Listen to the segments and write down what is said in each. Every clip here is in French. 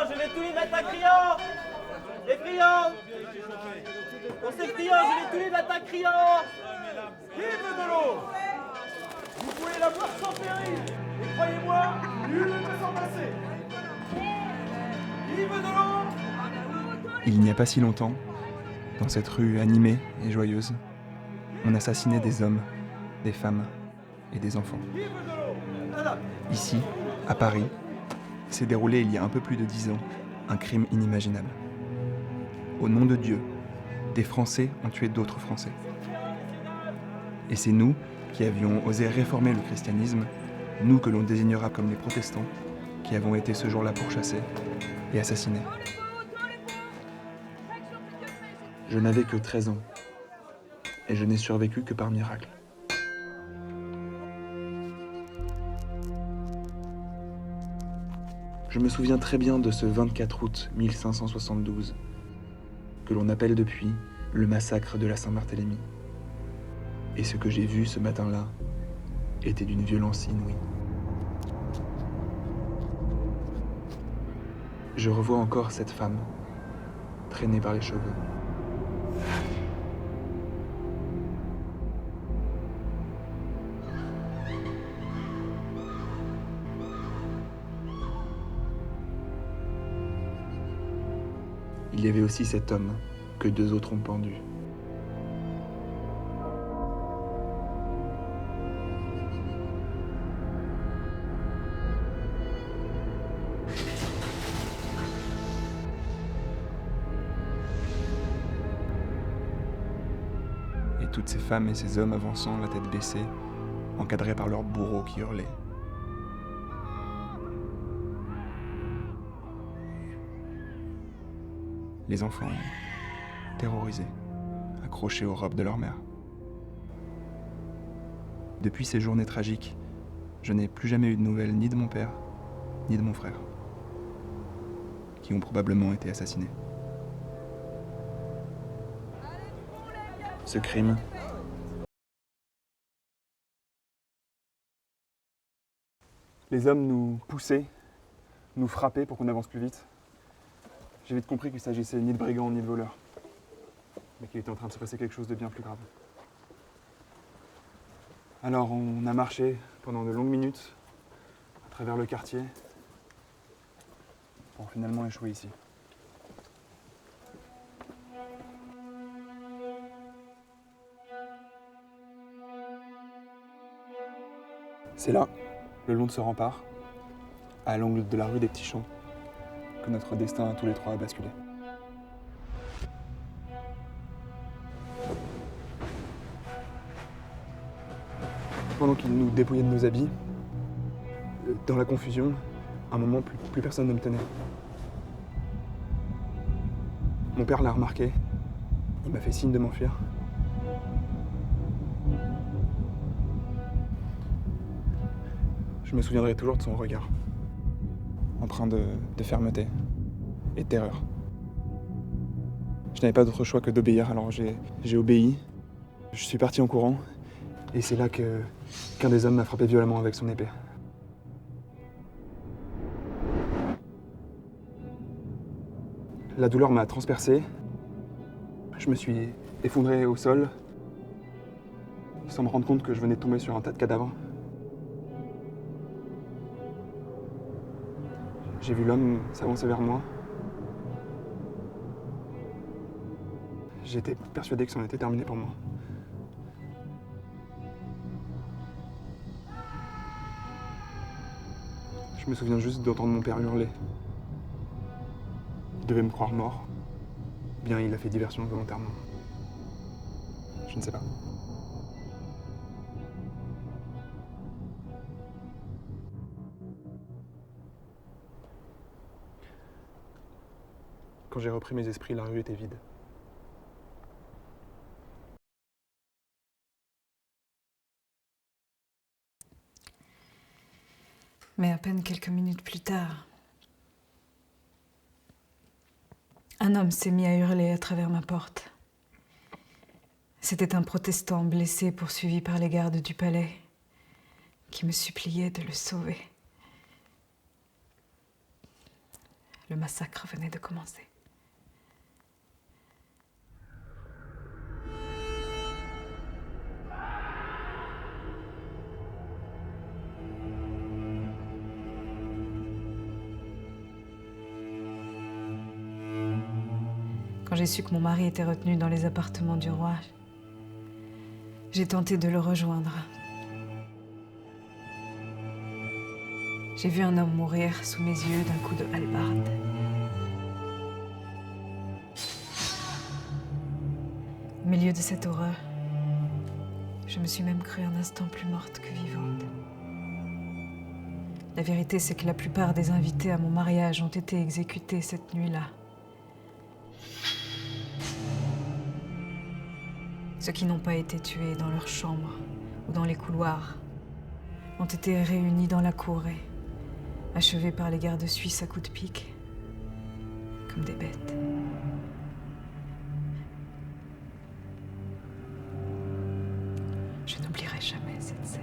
criants, je vais tous les mettre à criants. Les criants. On s'est criants, je vais tous les mettre à criants. Qui veut de l'eau? Vous pouvez la boire sans péril. Et croyez-moi, nul ne peut s'en passer. Qui veut de l'eau? Il n'y a pas si longtemps, dans cette rue animée et joyeuse, on assassinait des hommes, des femmes et des enfants. Qui veut de l'eau? Ici, à Paris, s'est déroulé il y a un peu plus de 10 ans un crime inimaginable. Au nom de Dieu, des Français ont tué d'autres Français. Et c'est nous qui avions osé réformer le christianisme, nous que l'on désignera comme les protestants, qui avons été ce jour-là pourchassés et assassinés. Je n'avais que 13 ans, et je n'ai survécu que par miracle. Je me souviens très bien de ce 24 août 1572, que l'on appelle depuis le massacre de la Saint-Barthélemy. Et ce que j'ai vu ce matin-là était d'une violence inouïe. Je revois encore cette femme, traînée par les cheveux. Il y avait aussi cet homme que 2 autres ont pendu. Et toutes ces femmes et ces hommes avançant la tête baissée, encadrés par leurs bourreaux qui hurlaient. Les enfants, terrorisés, accrochés aux robes de leur mère. Depuis ces journées tragiques, je n'ai plus jamais eu de nouvelles ni de mon père, ni de mon frère, qui ont probablement été assassinés. Ce crime, les hommes nous poussaient, nous frappaient pour qu'on avance plus vite. J'ai vite compris qu'il ne s'agissait ni de brigands ni de voleurs, mais qu'il était en train de se passer quelque chose de bien plus grave. Alors on a marché pendant de longues minutes à travers le quartier pour finalement échouer ici. C'est là, le long de ce rempart, à l'angle de la rue des Petits Champs, que notre destin à tous les trois a basculé. Pendant qu'ils nous dépouillaient de nos habits, dans la confusion, à un moment, plus personne ne me tenait. Mon père l'a remarqué, il m'a fait signe de m'enfuir. Je me souviendrai toujours de son regard, empreint de fermeté et de terreur. Je n'avais pas d'autre choix que d'obéir, alors j'ai obéi. Je suis parti en courant, et c'est là qu'un des hommes m'a frappé violemment avec son épée. La douleur m'a transpercé. Je me suis effondré au sol, sans me rendre compte que je venais de tomber sur un tas de cadavres. J'ai vu l'homme s'avancer vers moi. J'étais persuadé que c'en était terminé pour moi. Je me souviens juste d'entendre mon père hurler. Il devait me croire mort. Bien, il a fait diversion volontairement. Je ne sais pas. Quand j'ai repris mes esprits, la rue était vide. Mais à peine quelques minutes plus tard, un homme s'est mis à hurler à travers ma porte. C'était un protestant blessé poursuivi par les gardes du palais qui me suppliait de le sauver. Le massacre venait de commencer. Quand j'ai su que mon mari était retenu dans les appartements du roi, j'ai tenté de le rejoindre. J'ai vu un homme mourir sous mes yeux d'un coup de hallebarde. Au milieu de cette horreur, je me suis même crue un instant plus morte que vivante. La vérité, c'est que la plupart des invités à mon mariage ont été exécutés cette nuit-là. Ceux qui n'ont pas été tués dans leur chambre ou dans les couloirs ont été réunis dans la cour et achevés par les gardes suisses à coups de pique, comme des bêtes. Je n'oublierai jamais cette scène.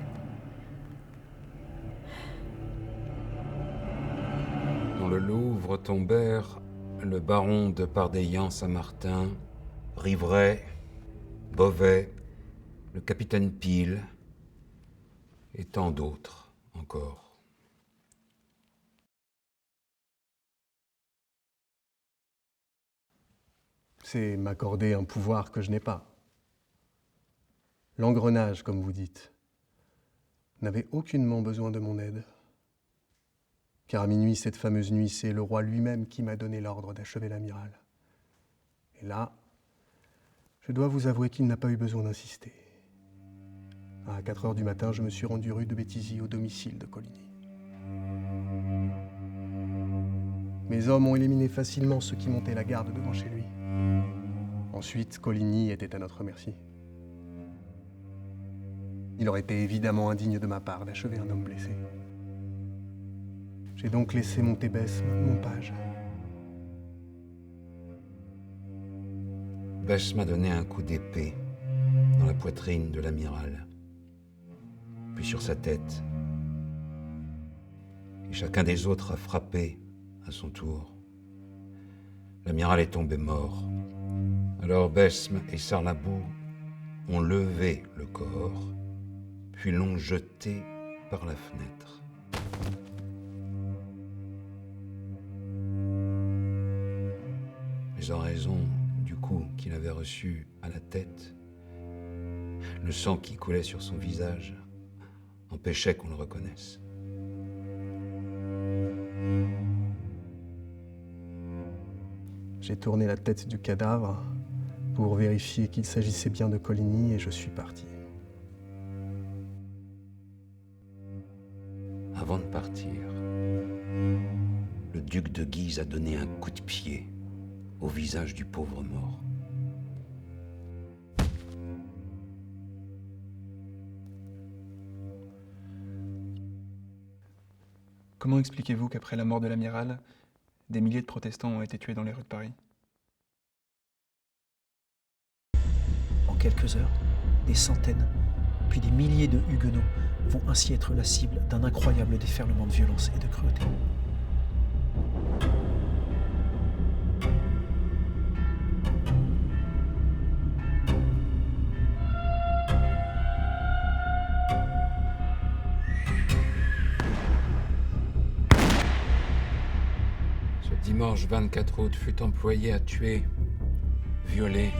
Dans le Louvre tombèrent le baron de Pardeillan-Saint-Martin, Rivray, Beauvais, le capitaine Pile et tant d'autres encore. C'est m'accorder un pouvoir que je n'ai pas. L'engrenage, comme vous dites, n'avait aucunement besoin de mon aide. Car à minuit, cette fameuse nuit, c'est le roi lui-même qui m'a donné l'ordre d'achever l'amiral. Et là, je dois vous avouer qu'il n'a pas eu besoin d'insister. À 4 heures du matin, je me suis rendu rue de Béthisy au domicile de Coligny. Mes hommes ont éliminé facilement ceux qui montaient la garde devant chez lui. Ensuite, Coligny était à notre merci. Il aurait été évidemment indigne de ma part d'achever un homme blessé. J'ai donc laissé monter Besme, mon page. Besme m'a donné un coup d'épée dans la poitrine de l'amiral, puis sur sa tête. Et chacun des autres a frappé à son tour. L'amiral est tombé mort. Alors Besme et Sarlabou ont levé le corps, puis l'ont jeté par la fenêtre. Mais en raison du coup qu'il avait reçu à la tête, le sang qui coulait sur son visage empêchait qu'on le reconnaisse. J'ai tourné la tête du cadavre pour vérifier qu'il s'agissait bien de Coligny et je suis parti. Avant de partir, le duc de Guise a donné un coup de pied au visage du pauvre mort. Comment expliquez-vous qu'après la mort de l'amiral, des milliers de protestants ont été tués dans les rues de Paris? En quelques heures, des centaines, puis des milliers de huguenots vont ainsi être la cible d'un incroyable déferlement de violence et de cruauté. Dimanche 24 août fut employé à tuer, violer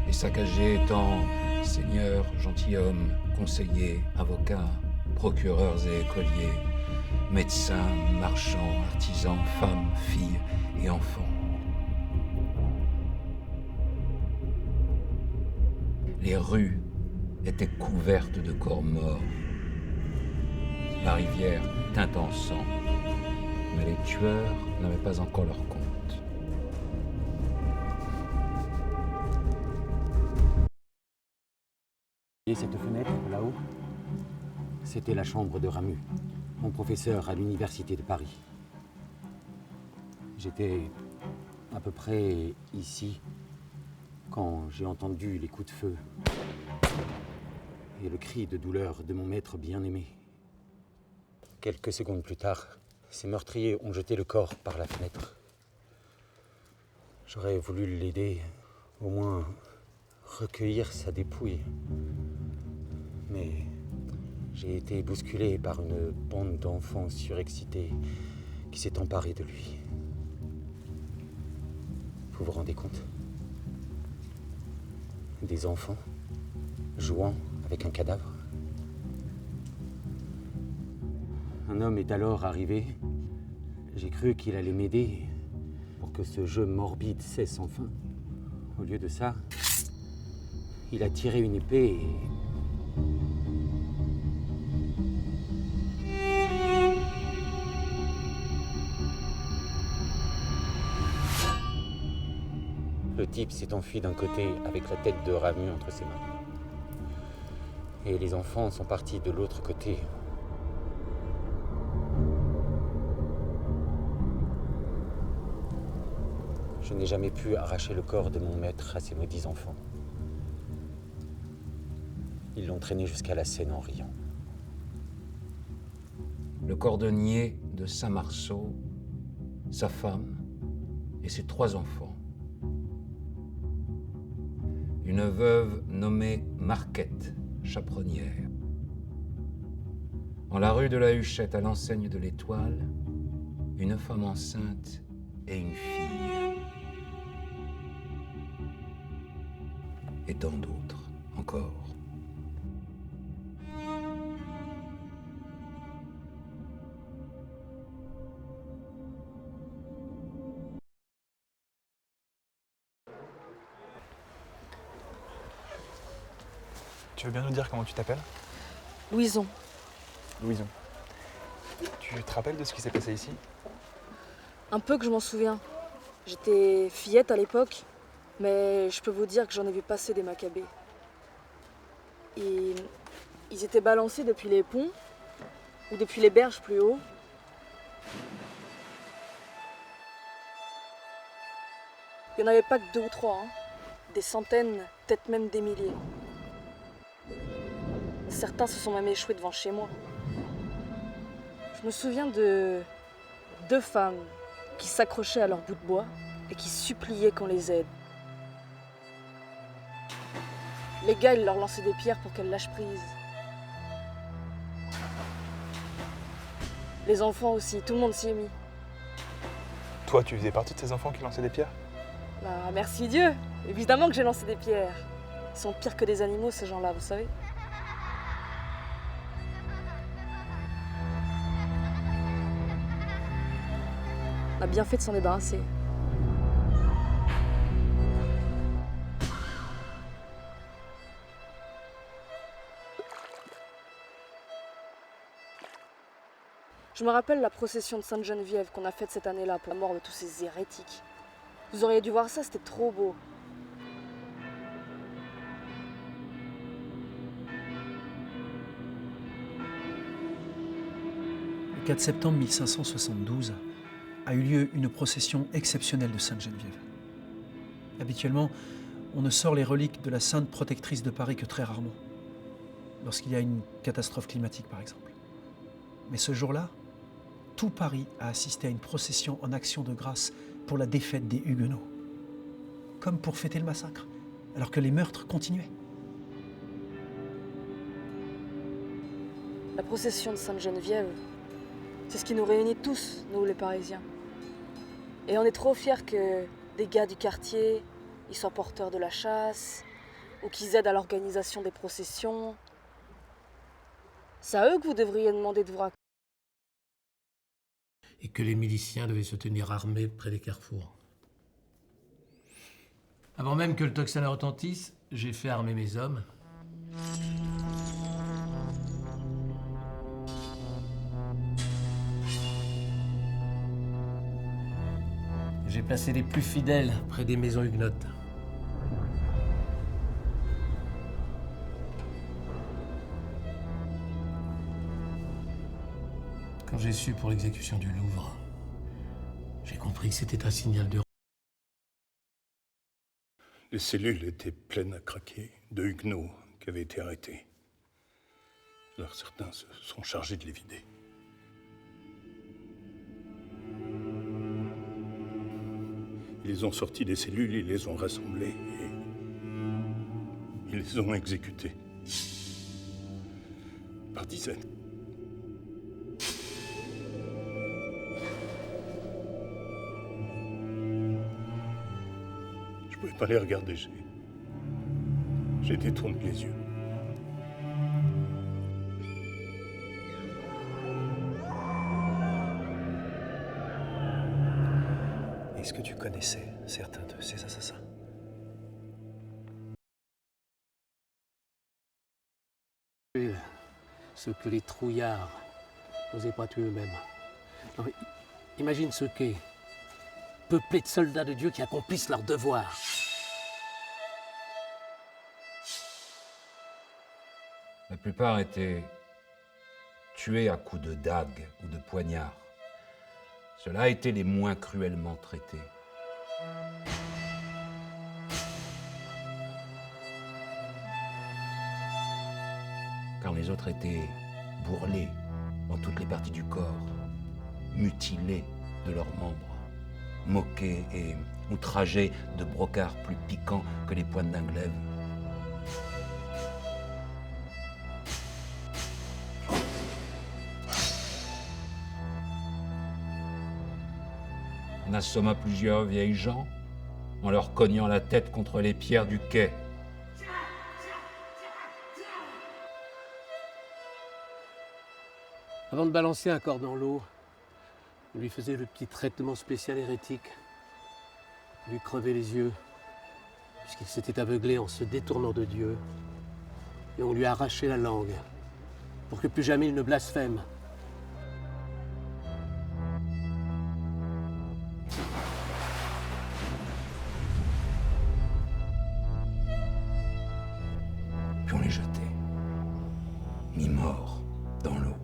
et saccager tant seigneurs, gentilshommes, conseillers, avocats, procureurs et écoliers, médecins, marchands, artisans, femmes, filles et enfants. Les rues étaient couvertes de corps morts. La rivière tint en sang. Mais les tueurs n'avaient pas encore leur compte. Et cette fenêtre, là-haut, c'était la chambre de Ramu, mon professeur à l'université de Paris. J'étais à peu près ici quand j'ai entendu les coups de feu et le cri de douleur de mon maître bien-aimé. Quelques secondes plus tard, ces meurtriers ont jeté le corps par la fenêtre. J'aurais voulu l'aider, au moins recueillir sa dépouille. Mais j'ai été bousculé par une bande d'enfants surexcités qui s'est emparée de lui. Vous vous rendez compte? Des enfants jouant avec un cadavre. Un homme est alors arrivé. J'ai cru qu'il allait m'aider pour que ce jeu morbide cesse enfin. Au lieu de ça, il a tiré une épée et... Le type s'est enfui d'un côté avec la tête de Ramu entre ses mains. Et les enfants sont partis de l'autre côté. Je n'ai jamais pu arracher le corps de mon maître à ces maudits enfants. Ils l'ont traîné jusqu'à la Seine en riant. Le cordonnier de Saint-Marceau, sa femme et ses 3 enfants. Une veuve nommée Marquette, chaperonnière. En la rue de la Huchette, à l'enseigne de l'Étoile, une femme enceinte et une fille. Et tant d'autres encore. Tu veux bien nous dire comment tu t'appelles? Louison. Louison. Tu te rappelles de ce qui s'est passé ici? Un peu que je m'en souviens. J'étais fillette à l'époque, mais je peux vous dire que j'en ai vu passer des Maccabées. Et ils étaient balancés depuis les ponts, ou depuis les berges plus haut. Il n'y en avait pas que 2 ou 3, hein. Des centaines, peut-être même des milliers. Certains se sont même échoués devant chez moi. Je me souviens de 2 femmes qui s'accrochaient à leur bout de bois et qui suppliaient qu'on les aide. Les gars, ils leur lançaient des pierres pour qu'elles lâchent prise. Les enfants aussi, tout le monde s'y est mis. Toi, tu faisais partie de ces enfants qui lançaient des pierres? Bah, merci Dieu, évidemment que j'ai lancé des pierres. Ils sont pires que des animaux, ces gens-là, vous savez. On a bien fait de s'en débarrasser. Je me rappelle la procession de Sainte-Geneviève qu'on a faite cette année-là pour la mort de tous ces hérétiques. Vous auriez dû voir ça, c'était trop beau. Le 4 septembre 1572 a eu lieu une procession exceptionnelle de Sainte-Geneviève. Habituellement, on ne sort les reliques de la sainte protectrice de Paris que très rarement, lorsqu'il y a une catastrophe climatique par exemple. Mais ce jour-là, tout Paris a assisté à une procession en action de grâce pour la défaite des Huguenots, comme pour fêter le massacre, alors que les meurtres continuaient. La procession de Sainte-Geneviève, c'est ce qui nous réunit tous, nous les Parisiens. Et on est trop fiers que des gars du quartier, ils soient porteurs de la chasse, ou qu'ils aident à l'organisation des processions. C'est à eux que vous devriez demander de vous raconter. Et que les miliciens devaient se tenir armés près des carrefours. Avant même que le tocsin retentisse, j'ai fait armer mes hommes. J'ai placé les plus fidèles près des maisons huguenotes. Quand j'ai su pour l'exécution du Louvre, j'ai compris que c'était un signal de... Les cellules étaient pleines à craquer de huguenots qui avaient été arrêtés. Alors certains se sont chargés de les vider. Ils les ont sortis des cellules, ils les ont rassemblés et ils les ont exécutés. Par dizaines. Je pouvais pas les regarder, j'ai détourné les yeux. Est-ce que tu connaissais certains de ces assassins? Ce que les trouillards n'osaient pas tuer eux-mêmes. Non, mais imagine ce qu'est peuplé de soldats de Dieu qui accomplissent leur devoir. La plupart étaient tués à coups de dague ou de poignard. Ceux-là étaient les moins cruellement traités. Car les autres étaient bourrelés dans toutes les parties du corps, mutilés de leurs membres, moqués et outragés de brocards plus piquants que les pointes d'un glaive. On assomma plusieurs vieilles gens en leur cognant la tête contre les pierres du quai. Avant de balancer un corps dans l'eau, on lui faisait le petit traitement spécial hérétique. On lui crevait les yeux, puisqu'il s'était aveuglé en se détournant de Dieu. Et on lui arrachait la langue, pour que plus jamais il ne blasphème. Puis on les jetait, mi-morts, dans l'eau.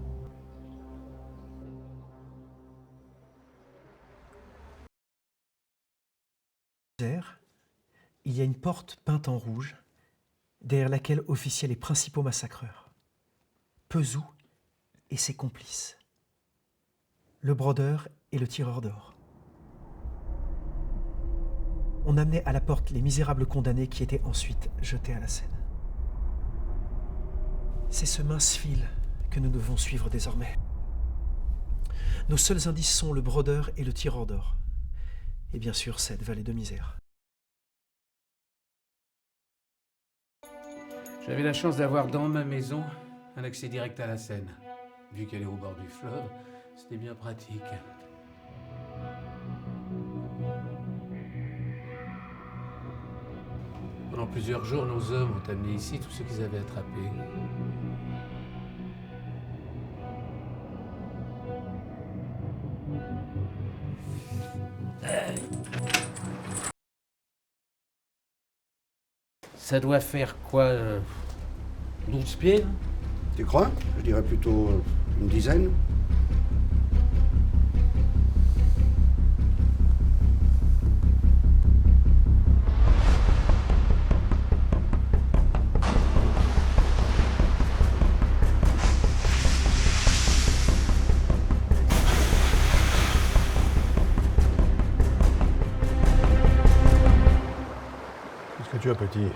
Il y a une porte peinte en rouge, derrière laquelle officiaient les principaux massacreurs. Pezou et ses complices. Le brodeur et le tireur d'or. On amenait à la porte les misérables condamnés qui étaient ensuite jetés à la Seine. C'est ce mince fil que nous devons suivre désormais. Nos seuls indices sont le brodeur et le tireur d'or. Et bien sûr, cette vallée de misère. J'avais la chance d'avoir dans ma maison un accès direct à la Seine. Vu qu'elle est au bord du fleuve, c'était bien pratique. Pendant plusieurs jours, nos hommes ont amené ici tous ceux qu'ils avaient attrapés. Ça doit faire quoi, 12 pieds là? Tu crois? Je dirais plutôt une dizaine. Qu'est-ce que tu as, petit?